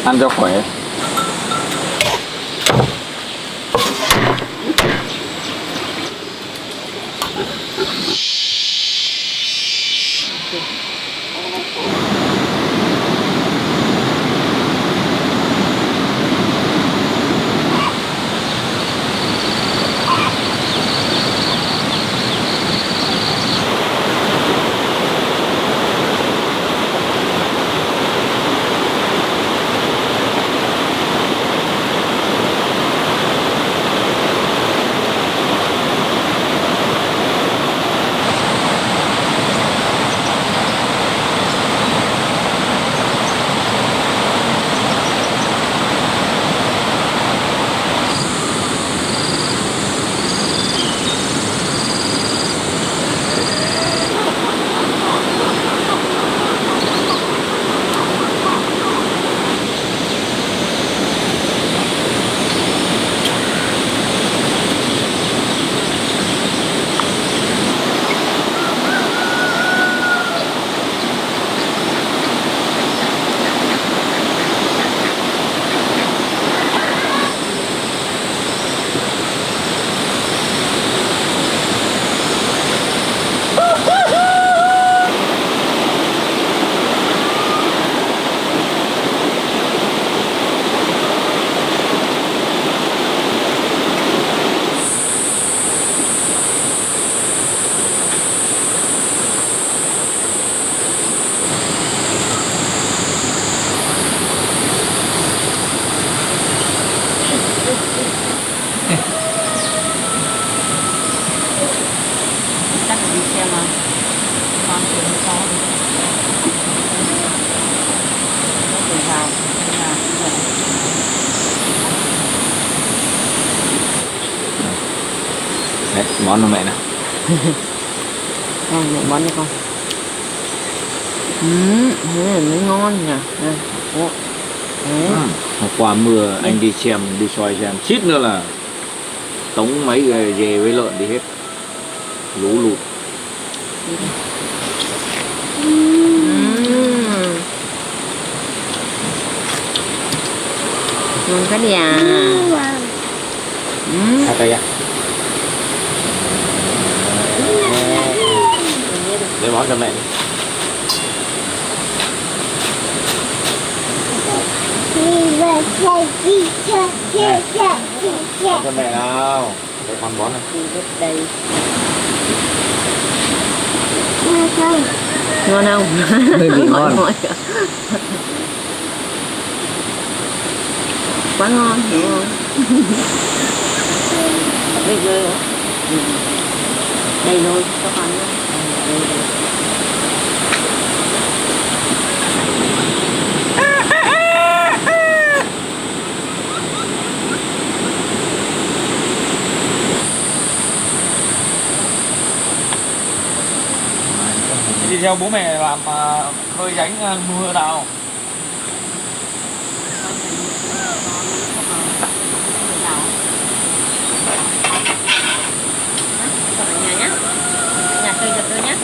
ăn cho khỏe. Chắc là đi xem mà con thì nó có để vào là Đấy, món của mẹ nè. đây mẹ món đi con. Thế này mới ngon nhỉ. Đây. Đấy. Hôm qua mưa anh đi xem, đi soi xem, suýt nữa là tống mấy người dê với lợn đi hết, lũ lụt. Ngon quá đi à. Hai tay à? Để món cho mẹ đi. Cho mẹ nào. Để con bón này. Đây. Ngon không? Hơi bị ngon. Quá ngon, đúng không? Đây rơi hả? Đây thôi, cho con nữa. Đây, đây. Đi theo bố mẹ làm khơi ránh mưa nào. Nhà nhé, nhà chơi giật tôi nhé.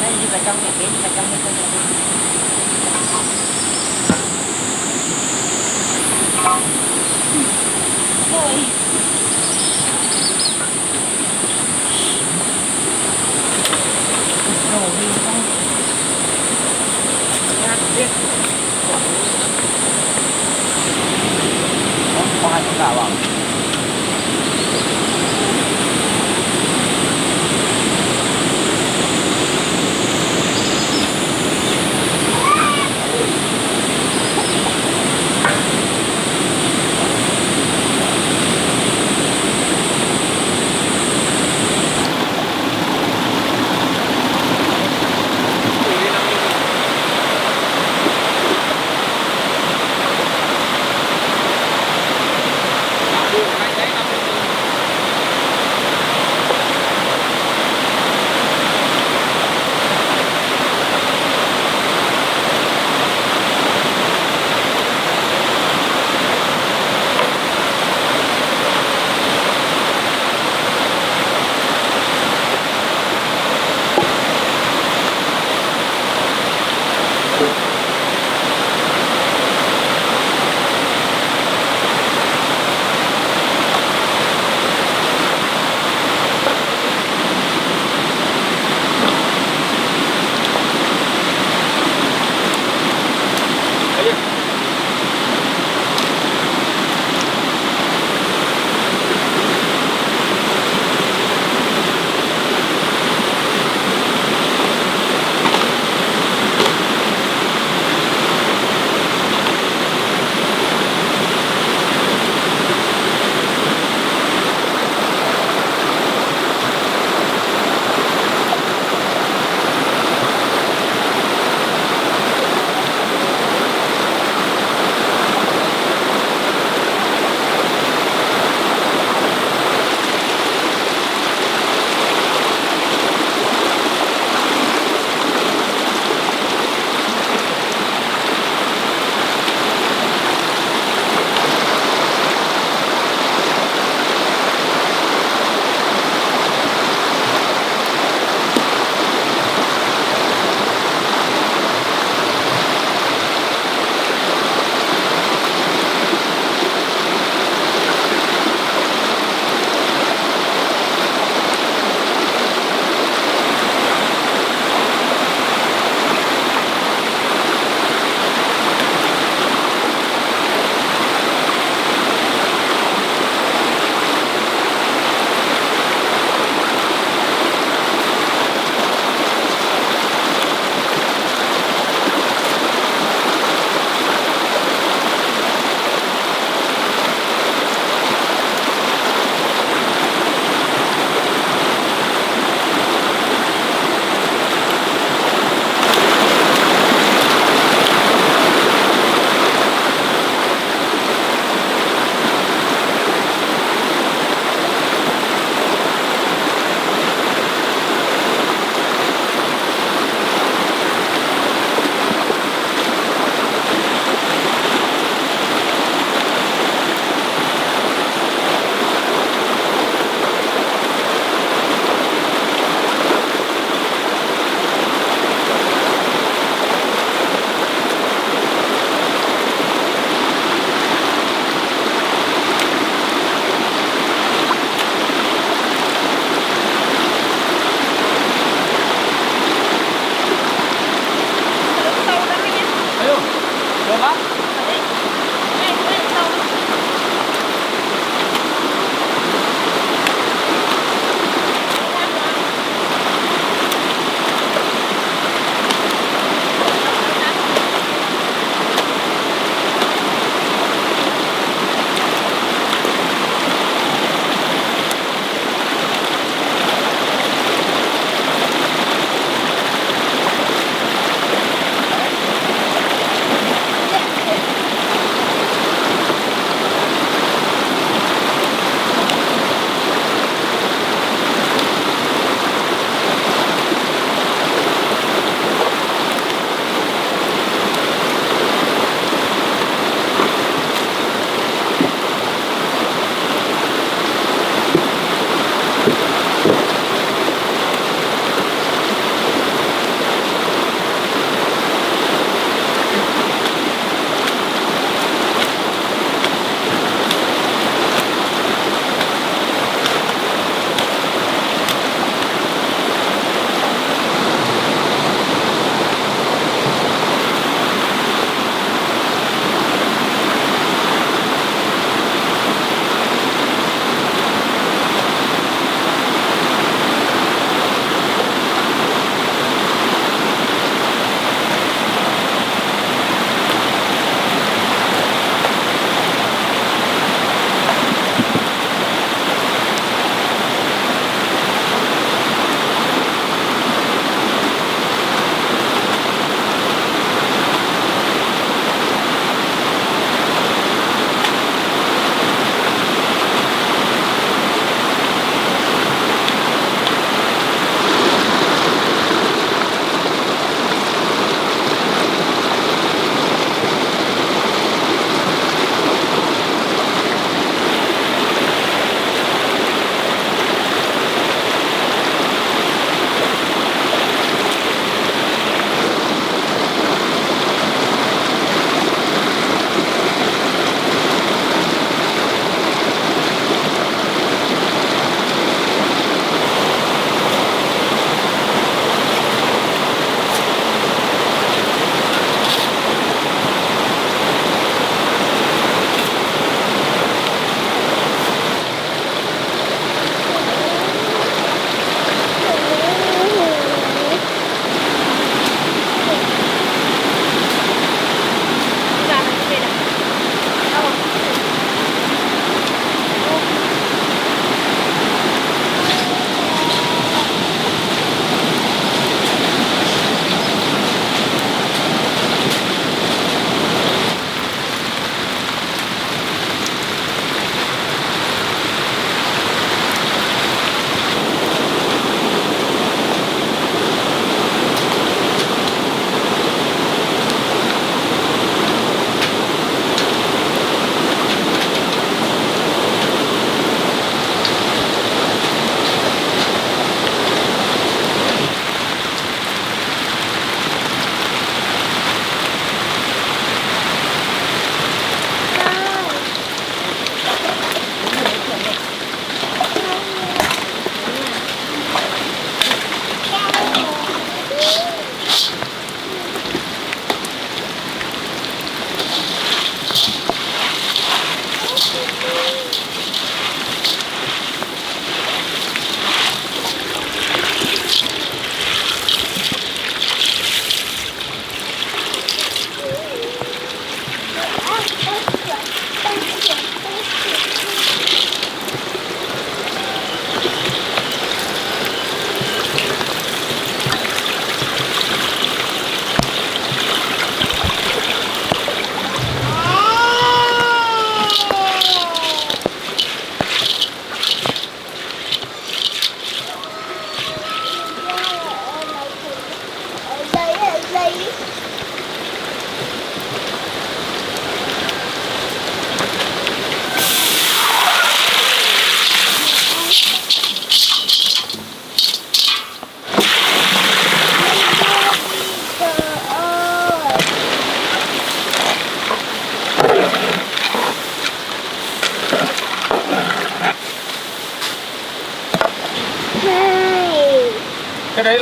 Đây đi vào trong nhà cái, đi vào trong nhà chơi giật tôi. Ôi. Đồ đi không? Ngắt biết. Có hai con gà vào.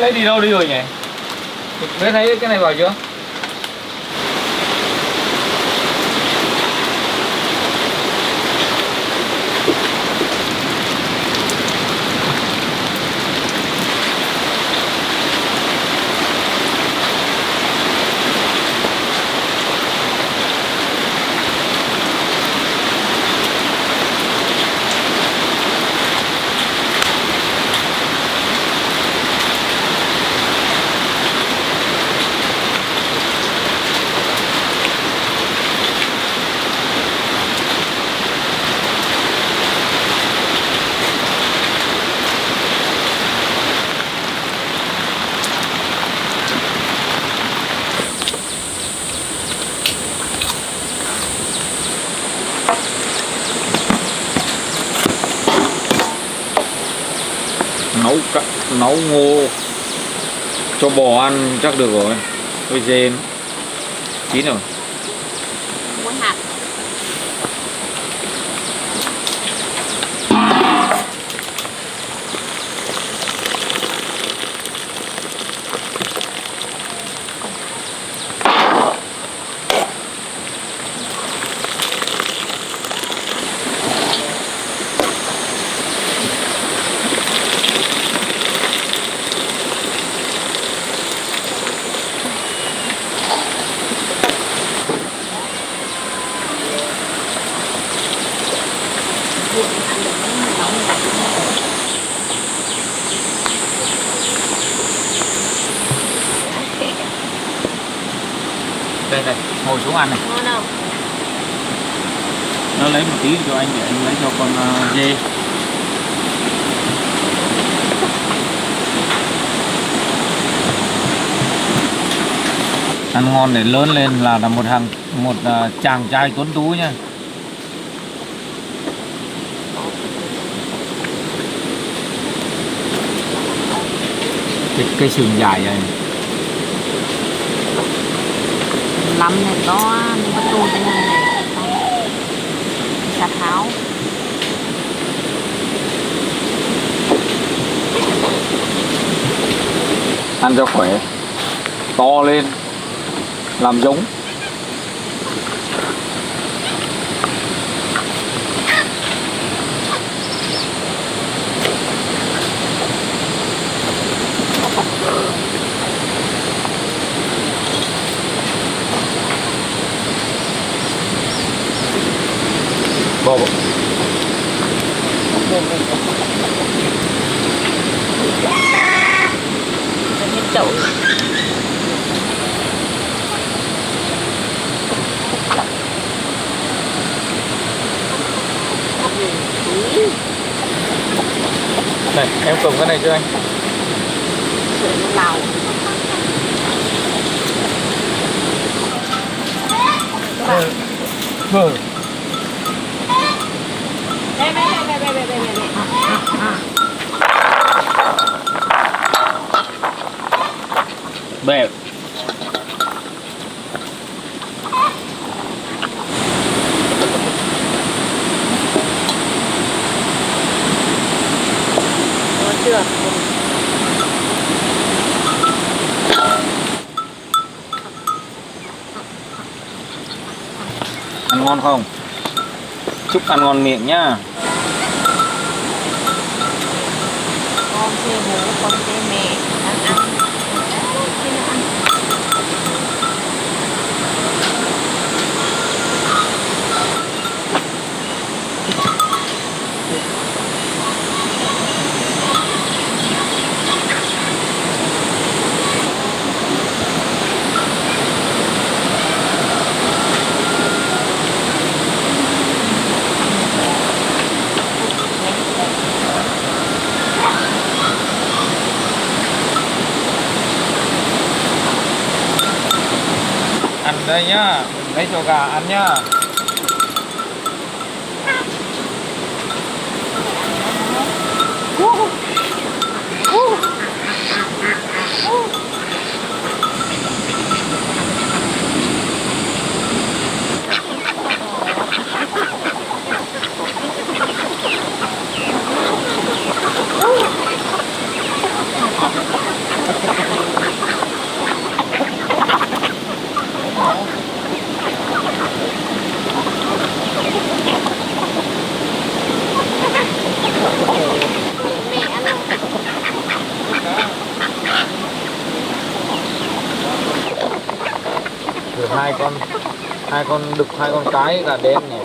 lấy đi đâu đi rồi nhỉ? Bé thấy cái này vào chưa? Nấu ngô cho bò ăn chắc được rồi. Với dê chín rồi. Muốn hạt. Đây này, ngồi xuống ăn này. Ngon không? Nó lấy một tí cho anh để anh lấy cho con dê. Ăn ngon để lớn lên là một chàng trai tuấn tú nha. Cái sừng dài này. Lắm này có bắt tu cho nên này sạch tháo. Ăn cho khỏe, to lên, làm giống. Bò bò. Chậu. Này, em cầm cái này cho anh. Lào. Vâng. Bẹp. Chưa. Ăn ngon không? Chúc ăn ngon miệng nhá. Con chê bố, con chê mẹ đang ăn. Ăn đây nhá, lấy cho gà ăn nhá. Thử hai con đực, hai con cái gà đen này.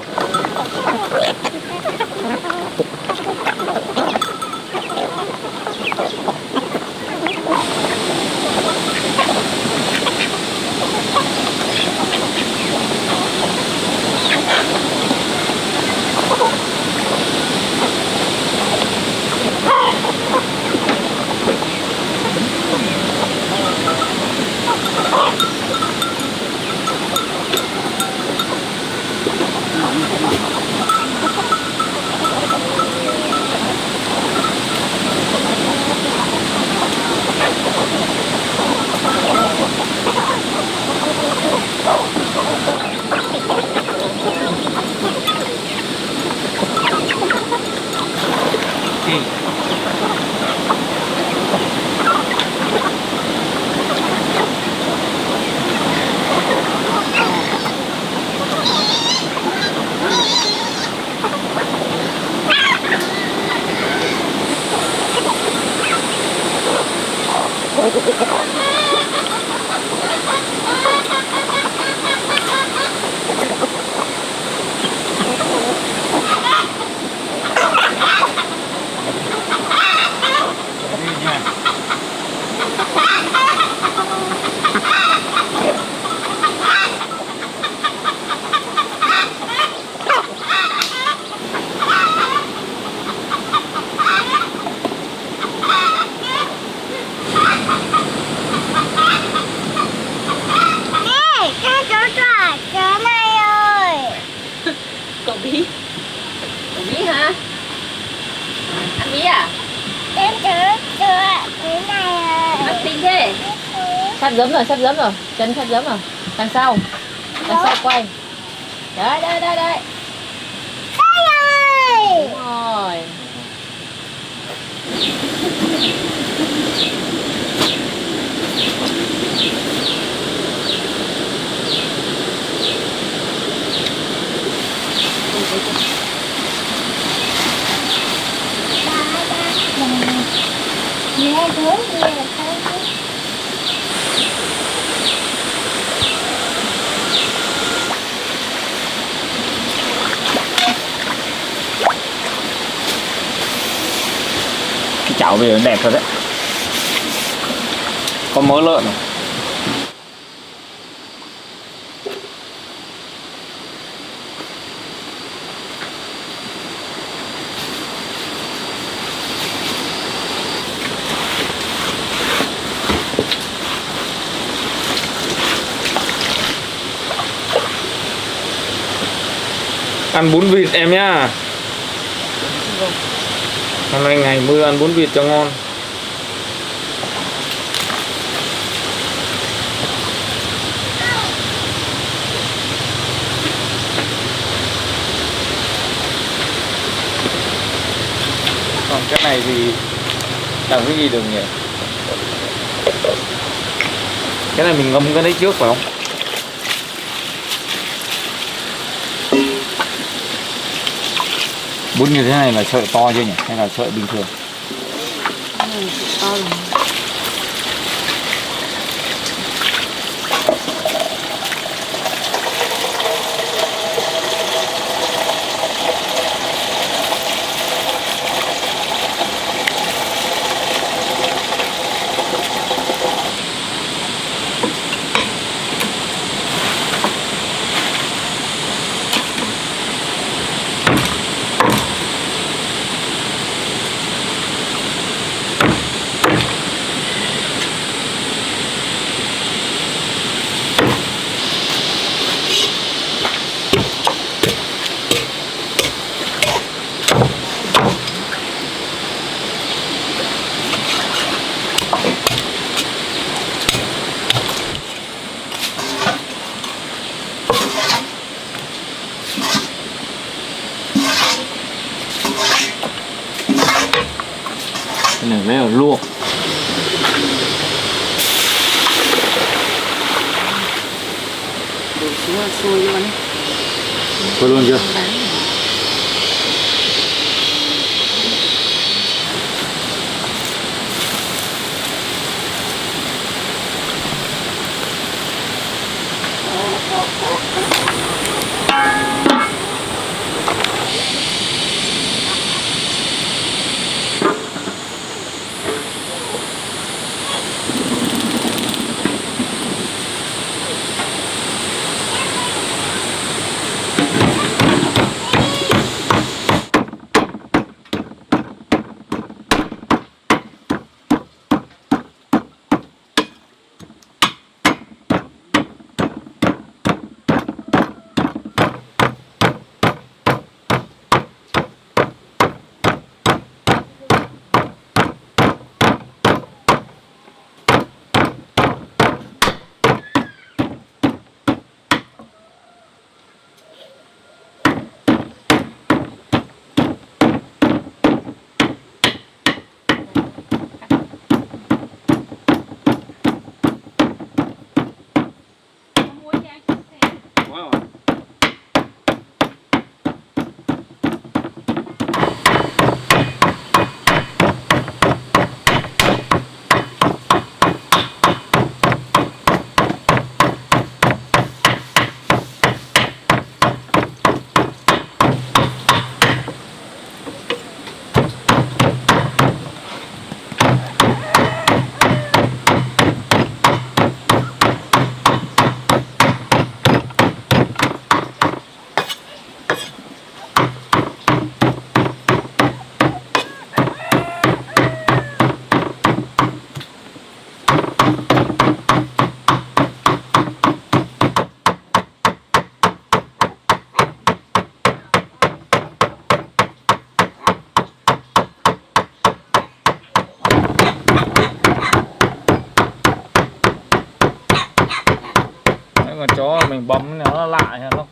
Cậu bí hả? Ăn bí à? Em chữa cái này rồi. Ăn xinh thế. Sắp giấm rồi, chân sắp giấm rồi. Đằng sau quay. Đấy. Đây rồi. Đúng rồi. Mẹ thử gì rồi thôi. Cái chảo bây giờ đẹp thật đấy. Có mỡ lợn này. Ăn bún vịt em nhá. Hôm nay ngày mưa ăn bún vịt cho ngon. Còn cái này thì làm cái gì được nhỉ? Cái này mình ngâm cái đấy trước phải không? Bún như thế này là sợi to chưa nhỉ? Hay là sợi bình thường? To rồi. Cái này rất là luộc. Đổ xuống là sôi luôn ấy. Sôi luôn chưa? Bán. con chó mình bấm nó lại ha, nó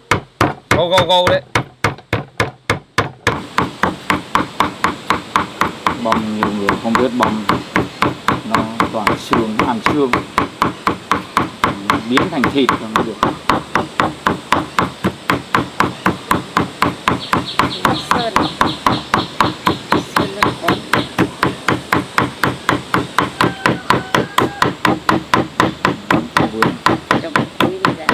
gâu gâu gâu đấy. Băm nhiều người không biết băm, nó toàn xương, ăn xương biến thành thịt rồi mới được. Sơn lên con cho một quý đi ra.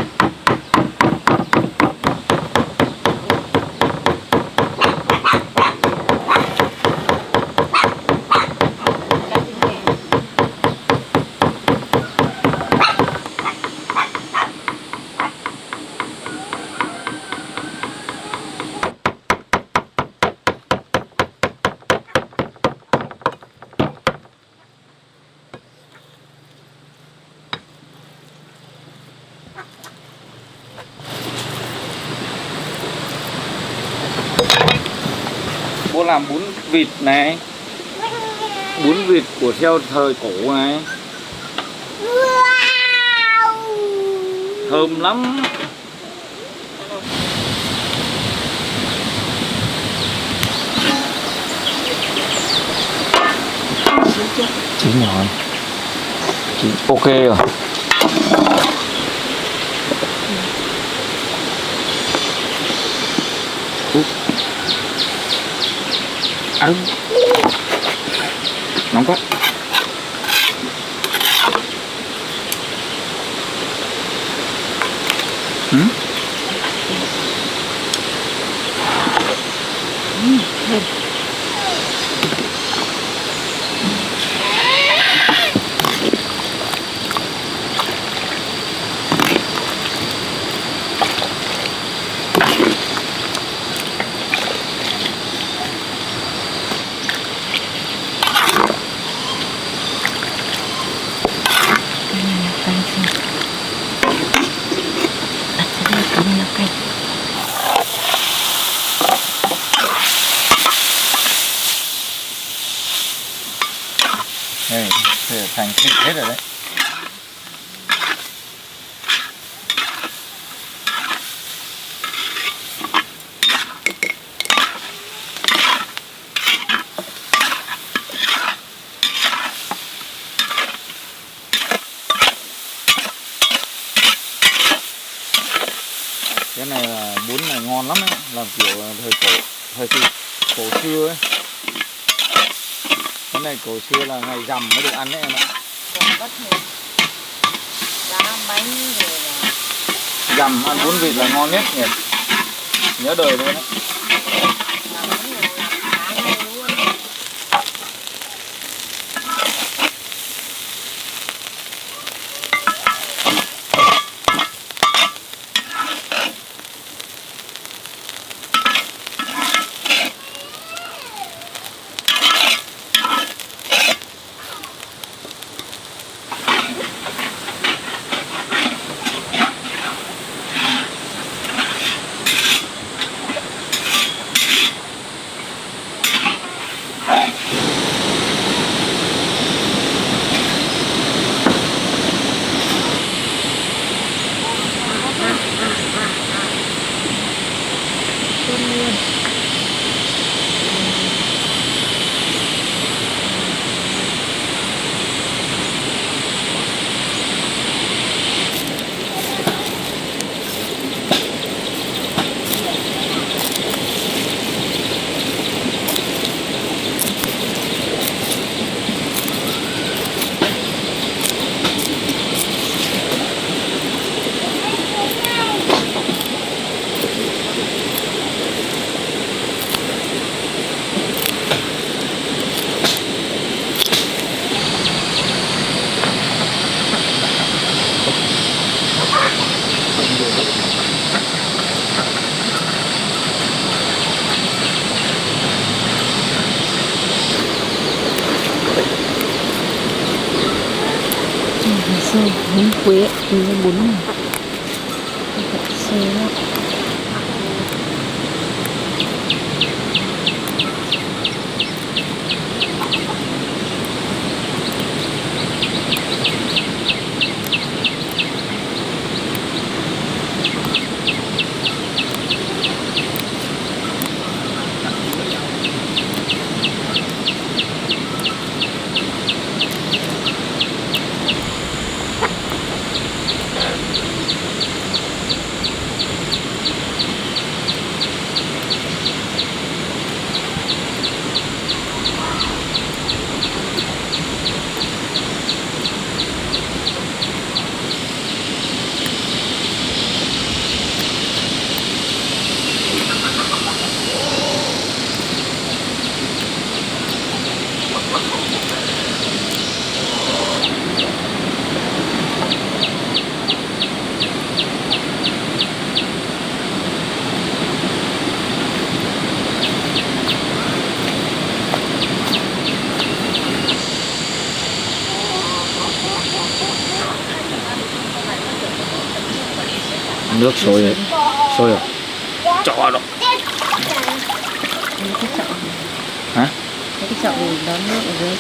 Bố làm bún vịt này, bún vịt của theo thời cổ này, Wow. thơm lắm. Chín rồi, chín ok rồi. Ăn nóng quá. Đây, thành thịt hết rồi đấy. Cái này là bún này ngon lắm ấy, làm kiểu thời cổ xưa ấy. Cái này cổ xưa là ngày rằm mới được ăn đấy em ạ. Còn bất thường đá bánh rồi là Rằm ăn bún vịt là ngon nhất nhỉ, nhớ đời luôn đấy. làm bánh rồi làm cá ngay luôn. Bún quế, bún này xê đó. Nước sôi đấy. Sôi rồi. Cho đó. Cái chậu. Hả? Cái chậu thì đón nước ở dưới.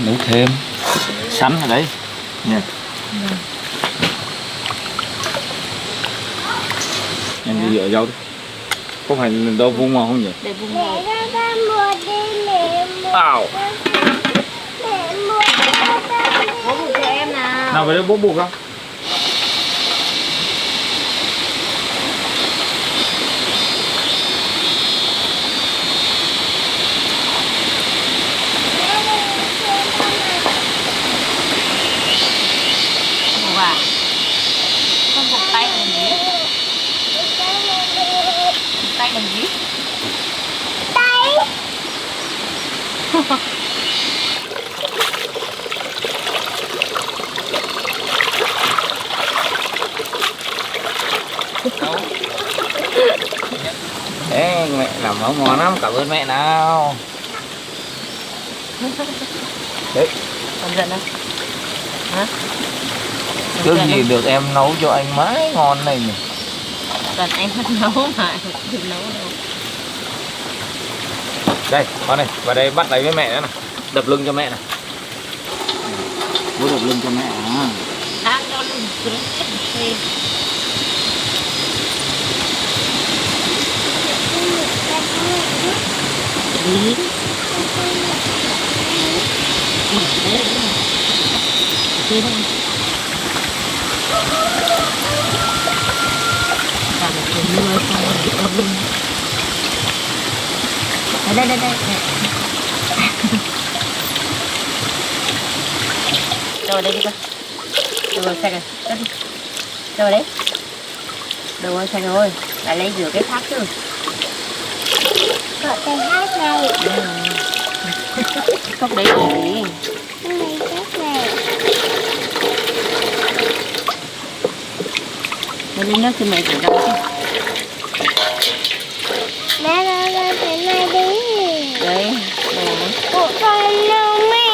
Nấu thêm sắn ở đấy nha. Em đi ở đâu đi, có phải đâu vung màu không nhỉ? Để vùng Mẹ một. ra ta mua đi, mẹ mua. Ảo. Mẹ mua ra ta đi. Bố buộc cho em nào. Nào về đây bố buộc không? Buộc à? Con buộc tay làm gì? Buộc tay làm gì? Tay. Đấy, mẹ làm nấu ngon lắm, cảm ơn mẹ nào. Đấy, Con giận không? Hả? trước gì được em nấu cho anh mãi ngon này nhỉ. Cần em hết nấu mà đừng nấu đâu. Đây, con này, vào đây bắt lấy với mẹ nữa này. Đập lưng cho mẹ này. Bố đập lưng cho mẹ à. Ăn cho lưng cứng thêm. Đi. Đi thôi. Làm một cái mưa xong rồi đập lưng. Đây đây đây đây. Đâu vào đây đi con. Đâu vào sạch rồi. Cất đi. Đâu vào đấy. Đâu vào sạch rồi. Lại lấy rửa cái thác chứ. Có cái hát này. Cốc đấy là gì? Này cái này. Nó lấy nước cho mẹ rửa rau chứ. Mẹ ra cái này đi. Đấy. Đây. Của con đâu mẹ.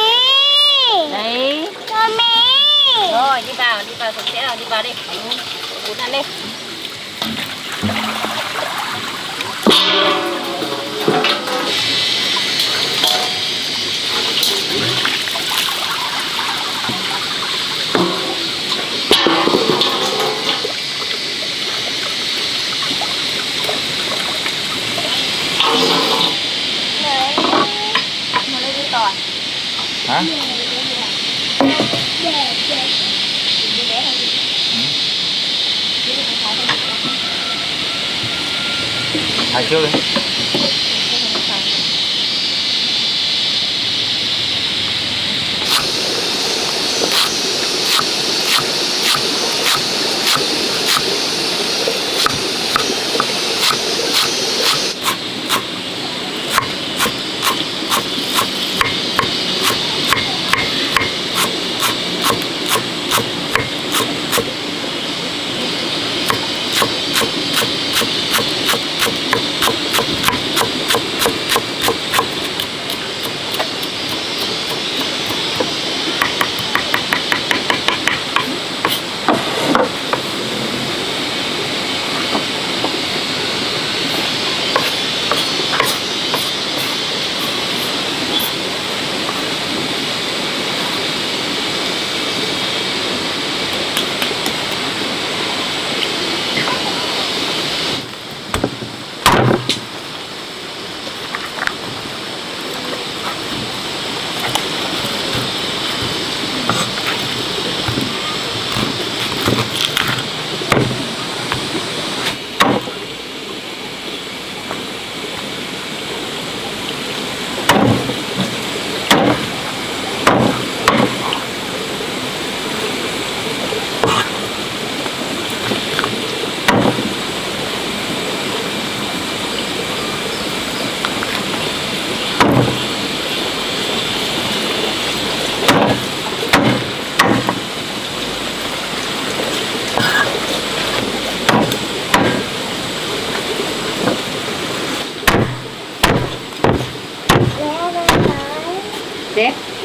Đấy. Cho mẹ. Rồi đi vào sạch sẽ rồi, đi vào đi. Bún ăn đi. Nó lấy đi tỏi. Hả? Thầy chưa đi.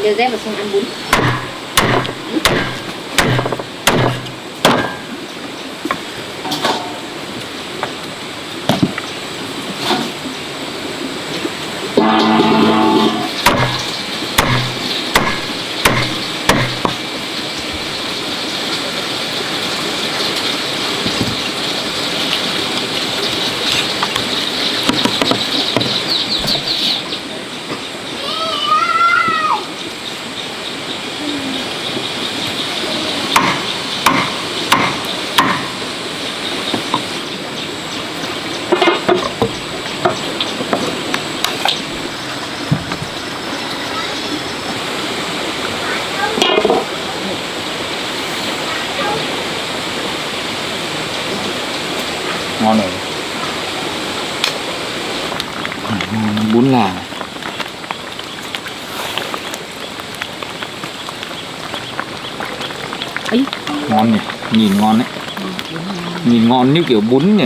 giờ dép vào xong ăn bún. Ngon rồi. Bún làng. Ấy. Ngon nhỉ, nhìn ngon đấy. Nhìn ngon như kiểu bún nhỉ.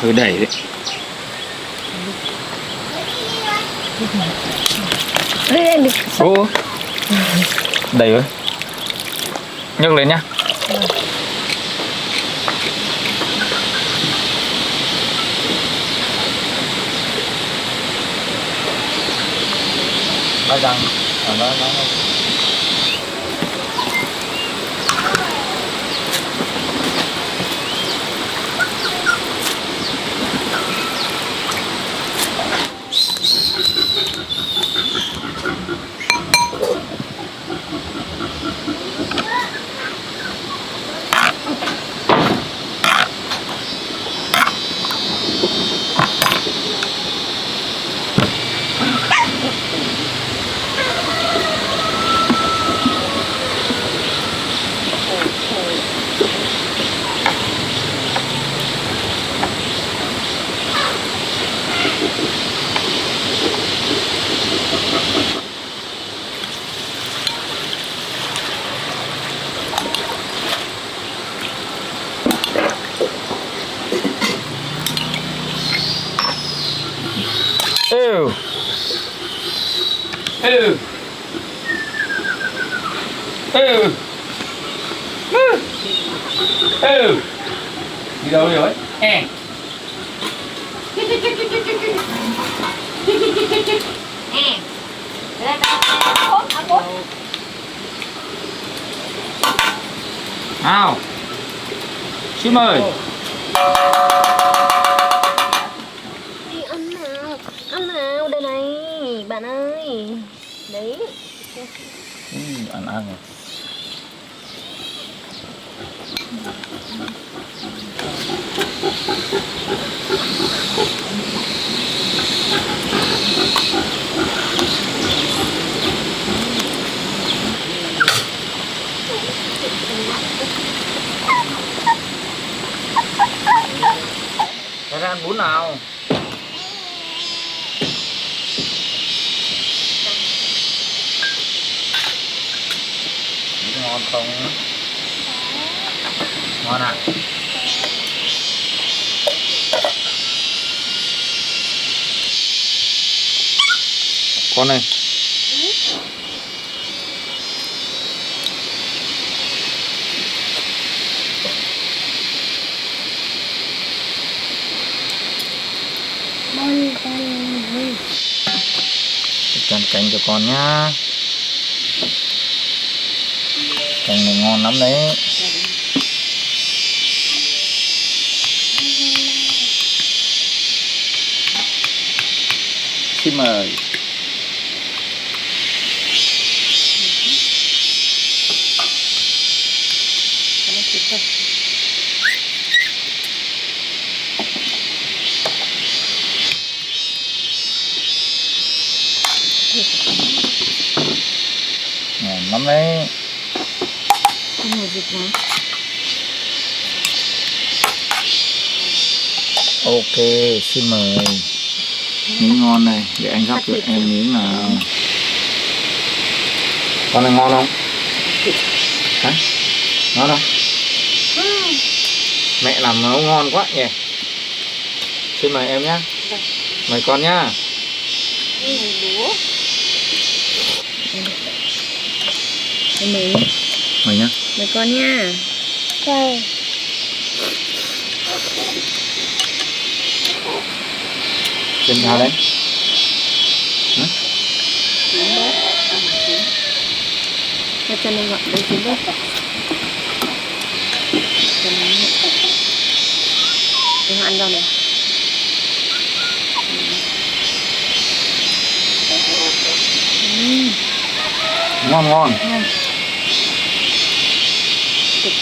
Hơi đẩy đấy. Ô, đầy rồi. Nhấc lên nhá. Nó răng, nó ừ. Ừ. Ừ. Ừ. Đi đâu rồi? À. Nào. Chim ơi. Ăn nào đây này bạn ơi, đấy. Ăn rồi. Thế ra ăn bún nào? Ngon không? Ngon à? Con này. Chọn canh cho con nhá. Canh này ngon lắm đấy. Xin mời. Ngon lắm đấy. Không mùi vịt hả? Ok, xin mời. Miếng ngon này, để anh gắp cho em miếng nào. Con này ngon không? Hả? Ngon không? Mẹ làm nấu ngon quá nhỉ. Xin mời em nhé. Mời con nhá. Mời Mời nhá. mời con nha. Rồi. Xin chào đấy. Hả? Cho chân em gọi đây chín bớt. Em ăn đâu nè. Ngon ngon. Thịt